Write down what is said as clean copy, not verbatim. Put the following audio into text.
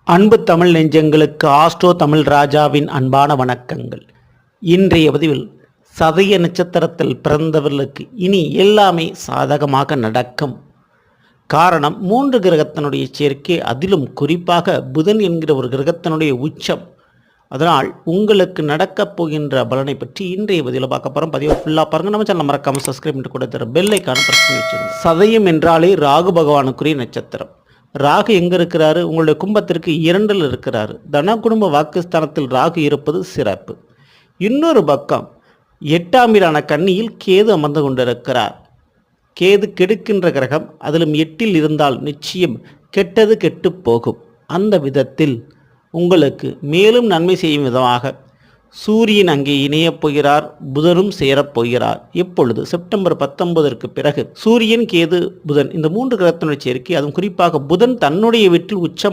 அன்பு தமிழ் நெஞ்சங்களுக்கு ஆஸ்ட்ரோ தமிழ் ராஜாவின் அன்பான வணக்கங்கள். இன்றைய பதிவில் சதய நட்சத்திரத்தில் பிறந்தவர்களுக்கு இனி எல்லாமே சாதகமாக நடக்கும். காரணம், 3 கிரகத்தினுடைய சேர்க்கை, அதிலும் குறிப்பாக புதன் என்கிற ஒரு கிரகத்தினுடைய உச்சம். அதனால் உங்களுக்கு நடக்கப் போகின்ற பலனை பற்றி இன்றைய பதிவில் பார்க்க போகிறோம். பதிவை ஃபுல்லாக பாருங்கள். நம்ம சேனல் மறக்காமல் சப்ஸ்கிரைப் பண்ணிட்டு கூட தர பெல் ஐக்கான பிரஸ் பண்ணி வச்சுருங்க. சதயம் என்றாலே ராகு பகவானுக்குரிய நட்சத்திரம். ராகு எங்கே இருக்கிறாரு? உங்களுடைய கும்பத்திற்கு 2ல் இருக்கிறாரு. தன குடும்ப வாக்குஸ்தானத்தில் ராகு இருப்பது சிறப்பு. இன்னொரு பக்கம் 8ஆம் வீடான கன்னியில் கேது அமர்ந்து கொண்டிருக்கிறார். கேது கெடுக்கின்ற கிரகம். அதிலும் 8ல் இருந்தால் நிச்சயம் கெட்டது கெட்டு போகும். அந்த விதத்தில் உங்களுக்கு மேலும் நன்மை செய்யும் விதமாக சூரியன் அங்கே இணையப் போகிறார், புதனும் சேரப்போகிறார். இப்பொழுது செப்டம்பர் 19ற்கு பிறகு சூரியன், கேது, புதன் இந்த 3 கிரகத்தினுடைய சேர்க்கை, அதுவும் குறிப்பாக புதன் தன்னுடைய வீட்டில் உச்சம்